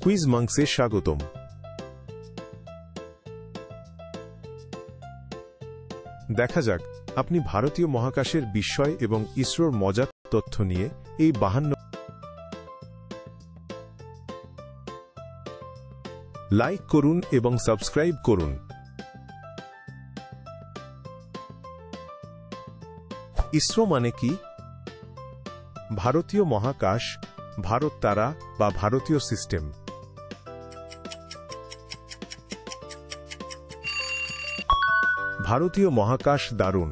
Quiz মাঙ্কসে স্বাগতম। দেখা যাক আপনি ভারতীয় মহাকাশের বিস্ময় এবং ইসরোর মজার তথ্য নিয়ে এই 52 লাইক করুন এবং সাবস্ক্রাইব করুন। ইসরো মানে কি? ভারতীয় মহাকাশ, ভারত তারা বা ভারতীয় সিস্টেম। ভারতীয় মহাকাশ দারুণ।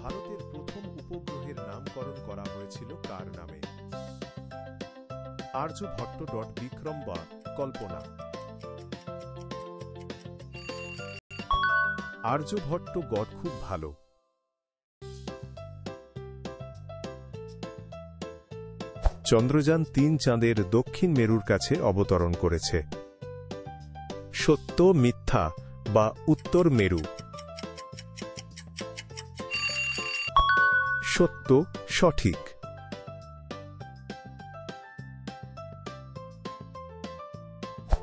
ভারতের প্রথম উপগ্রহের নামকরণ করা হয়েছিল কার নামে? আর্যভট্ট বিক্রম বা কল্পনা। আর্যভট্ট গড খুব ভালো। চন্দ্রযান ৩ চাঁদের দক্ষিণ মেরুর কাছে অবতরণ করেছে। সত্য, মিথ্যা বা উত্তর মেরু? সত্য, সঠিক।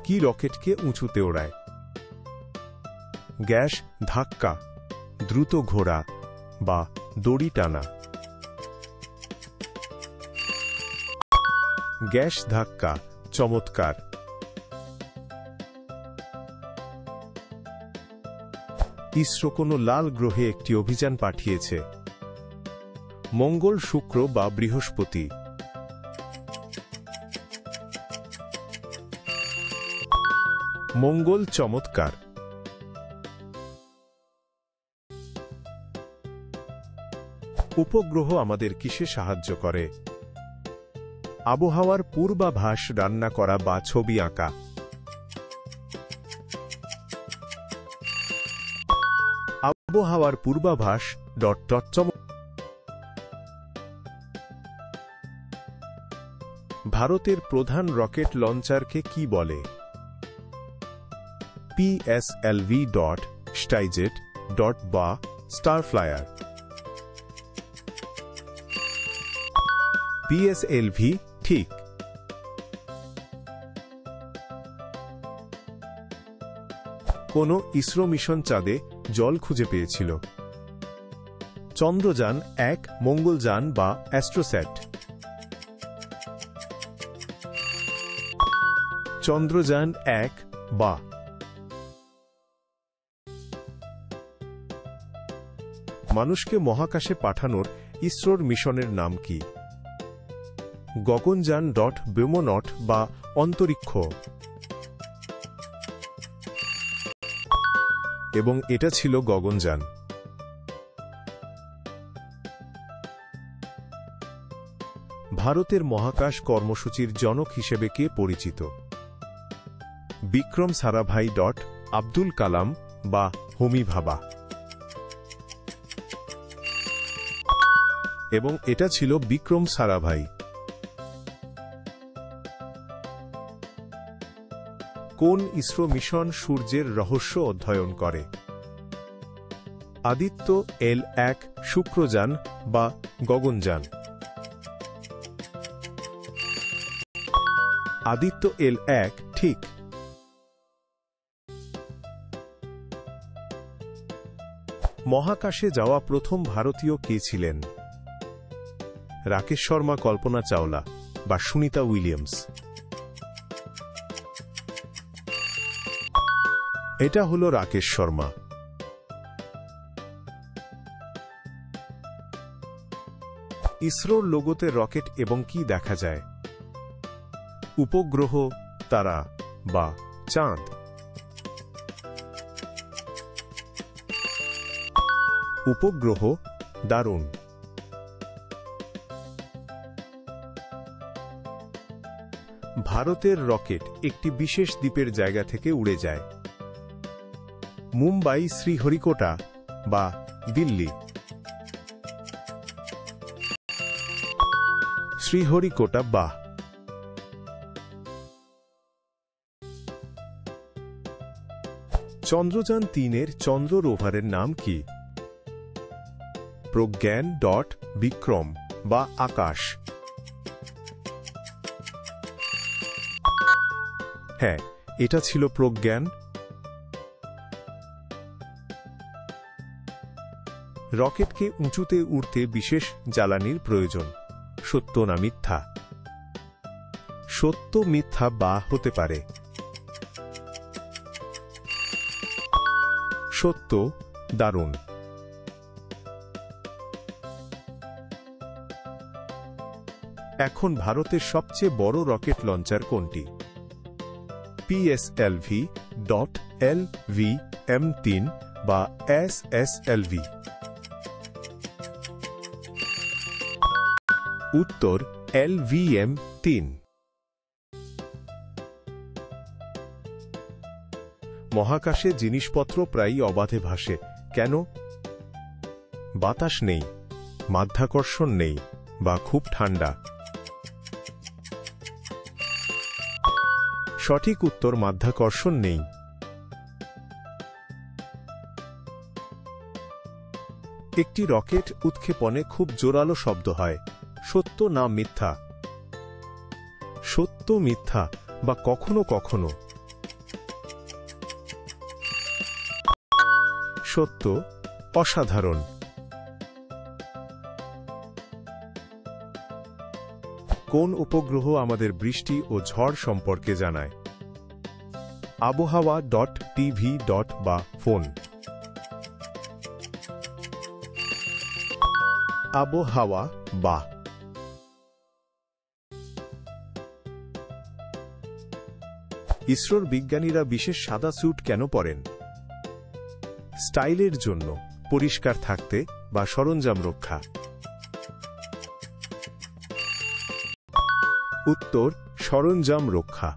কি রকেটকে উঁচুতে ওড়ায়? গ্যাস, ধাক্কা, দ্রুত ঘোরা বা দড়ি টানা? গ্যাস ধাক্কা, চমৎকার। ইসরো কোনো লাল গ্রহে একটি অভিযান পাঠিয়েছে। মঙ্গল, শুক্র বা বৃহস্পতি? মঙ্গল, চমৎকার। উপগ্রহ আমাদের কিসে সাহায্য করে? আবহাওয়ার পূর্বাভাস, রান্না করা বা ছবি আঁকা? আবহাওয়ার পূর্বাভাস ভারতের প্রধান রকেট লঞ্চারকে কি বলে? পিএসএলভি, স্টাইজেট বা স্টারফ্লায়ার? পিএসএলভি ঠিক। কোন ইসরো মিশন চাঁদে জল খুঁজে পেয়েছিল? চন্দ্রযান ১, মঙ্গলযান বা অ্যাস্ট্রোস্যাট? চন্দ্রযান ১ বা। মানুষকে মহাকাশে পাঠানোর ইসরোর মিশনের নাম কি? গগনযান ব্যোমনট বা অন্তরিক্ষ? এবং এটা ছিল গগনযান। ভারতের মহাকাশ কর্মসূচির জনক হিসেবে কে পরিচিত? বিক্রম সারাভাই আব্দুল কালাম বা হোমি ভাবা? এবং এটা ছিল বিক্রম সারাভাই। কোন ইসরো মিশন সূর্যের রহস্য অধ্যয়ন করে? আদিত্য L1, শুক্রযান বা গগনযান? আদিত্য L1 ঠিক। মহাকাশে যাওয়া প্রথম ভারতীয় কে ছিলেন? রাকেশ শর্মা, কল্পনা চাওলা বা সুনিতা উইলিয়ামস? এটা হলো রাকেশ শর্মা। ইসরোর লোগোতে রকেট এবং কি দেখা যায়? উপগ্রহ, তারা বা চাঁদ? উপগ্রহ, দারুণ। ভারতের রকেট একটি বিশেষ দ্বীপের জায়গা থেকে উড়ে যায়। মুম্বাই, শ্রীহরিকোটা বা দিল্লি? শ্রীহরিকোটা বা। চন্দ্রযান ৩-এর চন্দ্র রোভারের নাম কি? প্রজ্ঞান বিক্রম বা আকাশ? হ্যাঁ, এটা ছিল প্রজ্ঞান। রকেটকে উঁচুতে উড়তে বিশেষ জ্বালানির প্রয়োজন। সত্য না মিথ্যা? সত্য, মিথ্যা বা হতে পারে। সত্য। দারুণ। এখন ভারতের সবচেয়ে বড় রকেট লঞ্চার কোনটি? PSLV.LV-M3 বা SSLV? উত্তর LV-M3। মহাকাশে জিনিসপত্র প্রায়ই অবাধে ভাসে, কেন? বাতাস নেই, মাধ্যাকর্ষণ নেই, বা খুব ঠান্ডা? সঠিক উত্তর মাধ্যাকর্ষণ নেই। একটি রকেট উৎক্ষেপণে খুব জোরালো শব্দ হয়। সত্য না মিথ্যা? সত্য, মিথ্যা বা কখনো কখনো? সত্য। অসাধারণ। কোন উপগ্রহ আমাদের বৃষ্টি ও ঝড় সম্পর্কে জানায়? আবহাওয়া.tv. বা ফোন? আবহাওয়া বা। ইসরোর বিজ্ঞানীরা বিশেষ সাদা স্যুট কেন পরেন? স্টাইলের জন্য, পরিষ্কার থাকতে বা সরঞ্জাম রক্ষা? উত্তর সরঞ্জাম রক্ষা।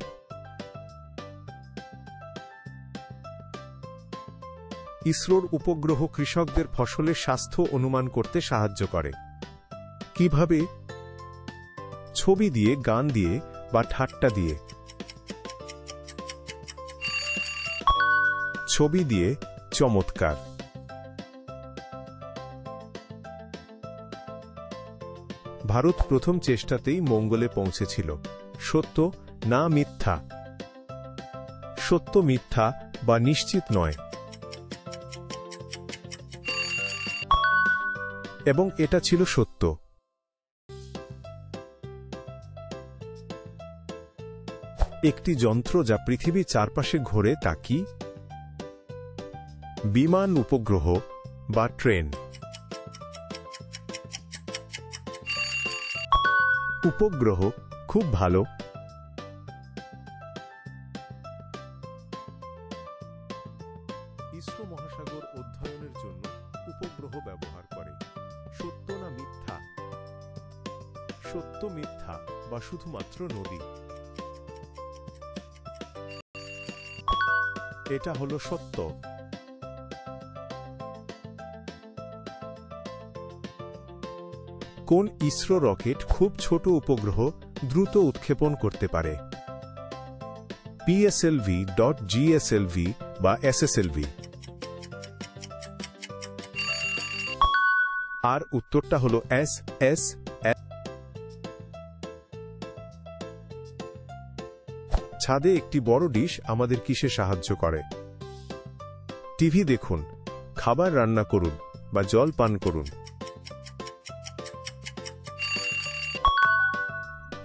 ইসরোর উপগ্রহ কৃষকদের ফসলের স্বাস্থ্য অনুমান করতে সাহায্য করে। কিভাবে? ছবি দিয়ে, গান দিয়ে বা ঠাট্টা দিয়ে? ছবি দিয়ে। চমৎকার। ভারত প্রথম চেষ্টাতেই মঙ্গলে পৌঁছেছিল। সত্য না মিথ্যা? সত্য, মিথ্যা বা নিশ্চিত নয়? এবং এটা ছিল সত্য। একটি যন্ত্র যা পৃথিবীর চারপাশে ঘোরে তা কি? বিমান, উপগ্রহ বা ট্রেন? উপগ্রহ। খুব ভালো। ইসরো মহাসাগর অধ্যয়নের জন্য উপগ্রহ ব্যবহার করে। সত্য না মিথ্যা? সত্য, মিথ্যা বা শুধুমাত্র নদী? এটা হলো সত্য। কোন ইসরো রকেট খুব ছোট উপগ্রহ দ্রুত উৎক্ষেপণ করতে পারে? PSLV.GSLV বা SSLV? আর উত্তরটা হলো SS। ছাদে একটি বড় ডিশ আমাদের কিসে সাহায্য করে? টিভি দেখুন, খাবার রান্না করুন বা জল পান করুন?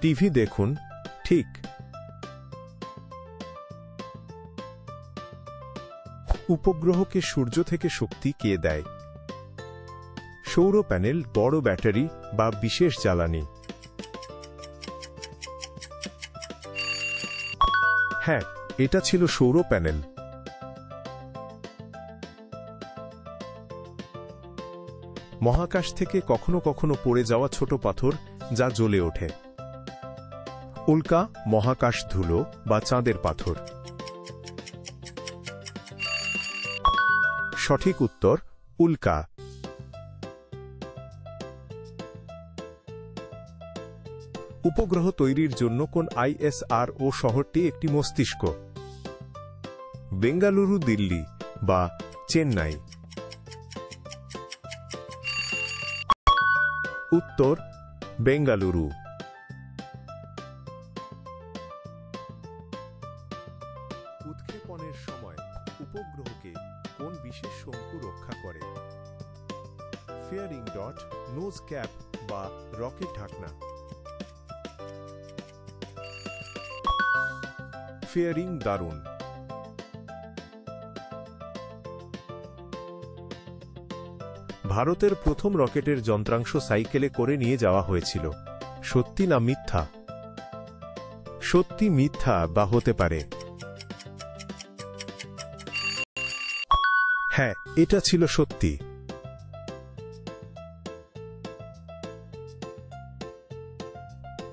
টিভি দেখুন। ঠিক। উপগ্রহকে সূর্য থেকে শক্তি কে দেয়? সৌর প্যানেল, বড় ব্যাটারি বা বিশেষ জ্বালানি? হ্যাঁ, এটা ছিল সৌর প্যানেল। মহাকাশ থেকে কখনো কখনো পড়ে যাওয়া ছোট পাথর যা জ্বলে ওঠে? উল্কা, মহাকাশ ধুলো বা চাঁদের পাথর? সঠিক উত্তর উল্কা। উপগ্রহ তৈরির জন্য কোন ISRO শহরটি একটি মস্তিষ্ক? বেঙ্গালুরু, দিল্লি বা চেন্নাই? উত্তর বেঙ্গালুরু। উৎক্ষেপণের সময় উপগ্রহকে কোন বিশেষ শঙ্কু রক্ষা করে? ফেয়ারিং ডট, নোজ ক্যাপ বা রকেট ঢাকনা? ফেয়ারিং দারুণ। ভারতের প্রথম রকেটের যন্ত্রাংশ সাইকেলে করে নিয়ে যাওয়া হয়েছিল। সত্যি না মিথ্যা? সত্যি, মিথ্যা বা হতে পারে। হ্যাঁ, এটা ছিল সত্যি।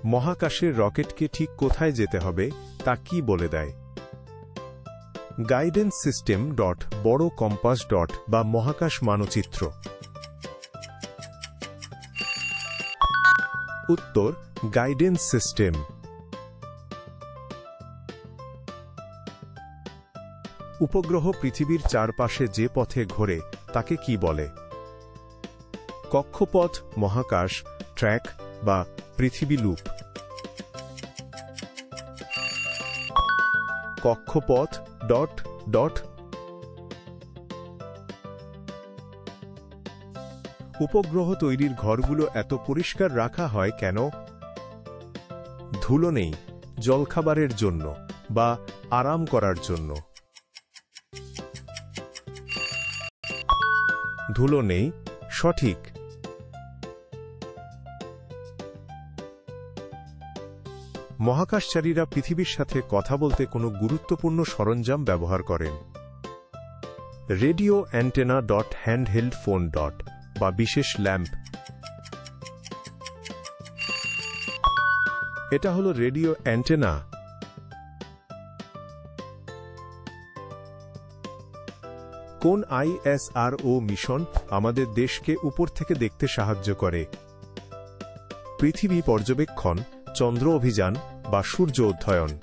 মহাকাশের রকেটকে ঠিক কোথায় যেতে হবে তা কি বলে দেয়? গাইডেন্স সিস্টেম ডট, বড় কম্পাস ডট বা মহাকাশ মানচিত্র? উত্তর, গাইডেন্স সিস্টেম। উপগ্রহ পৃথিবীর চারপাশে যে পথে ঘোরে তাকে কি বলে? কক্ষপথ, মহাকাশ, ট্র্যাক বা পৃথিবী লুপ? কক্ষপথ ডট ডট। উপগ্রহ তৈরির ঘরগুলো এত পরিষ্কার রাখা হয় কেন? ধুলো নেই, জলখাবারের জন্য বা আরাম করার জন্য? ধুলো নেই, সঠিক। মহাকাশচারীরা পৃথিবীর সাথে কথা বলতে কোনো গুরুত্বপূর্ণ সরঞ্জাম ব্যবহার করেন? Radio antenna dot, handheld phone dot বা বিশেষ ল্যাম্প? এটা হলো রেডিও অ্যান্টেনা। কোন ISRO মিশন আমাদের দেশকে উপর থেকে দেখতে সাহায্য করে? পৃথিবী পর্যবেক্ষণ, চন্দ্র অভিযান বা সূর্য অধ্যয়ন?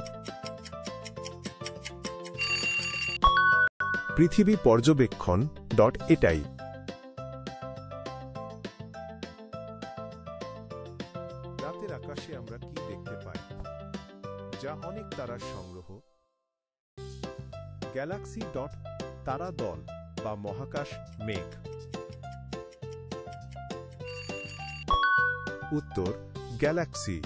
পৃথিবী পর্যবেক্ষণ ডট, এটাই। রাতের আকাশে আমরা কি দেখতে পাই যা অনেক তারার সংগ্রহ? গ্যালাক্সি ডট, তারা দল বা মহাকাশ মেঘ? উত্তর, গ্যালাক্সি।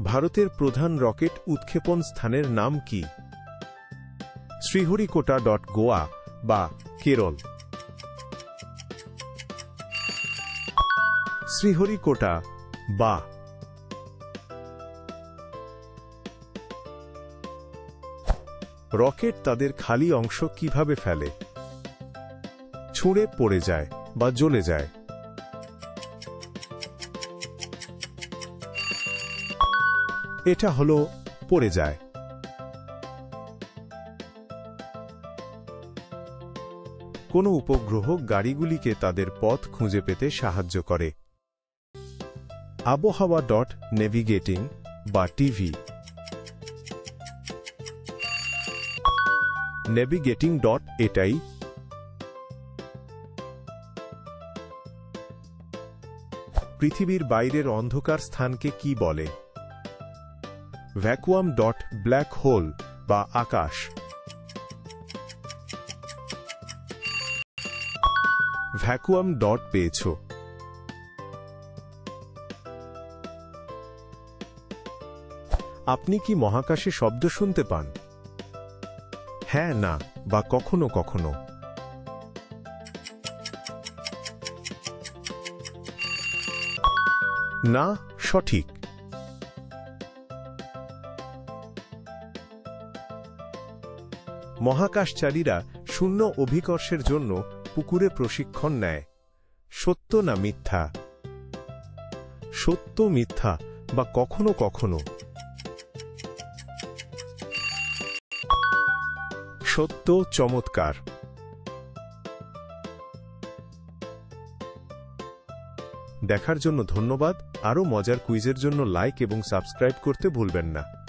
ভারতের প্রধান রকেট উৎক্ষেপণ স্থানের নাম কি? শ্রীহরিকোটা ডট, গোয়া বা কেরল? শ্রীহরিকোটা বা। রকেট তাদের খালি অংশ কিভাবে ফেলে? ছুঁড়ে পড়ে যায় বা জ্বলে যায়? এটা হলো পড়ে যায়। কোন উপগ্রহ গাড়িগুলিকে তাদের পথ খুঁজে পেতে সাহায্য করে? আবহাওয়া ডট, নেভিগেটিং বা টিভি? নেভিগেটিং ডট, এটাই। পৃথিবীর বাইরের অন্ধকার স্থানকে কি বলে? ভ্যাকুয়াম ডট, ব্ল্যাক হোল বা আকাশ? ভ্যাকুয়াম ডট পেয়েছ। আপনি কি মহাকাশে শব্দ শুনতে পান? হ্যাঁ, না বা কখনো কখনো? না, সঠিক। মহাকাশচারীরা শূন্য অভিকর্ষের জন্য পুকুরে প্রশিক্ষণ নেয়। সত্য না মিথ্যা? সত্য, মিথ্যা বা কখনো কখনো? সত্য, চমৎকার। দেখার জন্য ধন্যবাদ। আরও মজার কুইজের জন্য লাইক এবং সাবস্ক্রাইব করতে ভুলবেন না।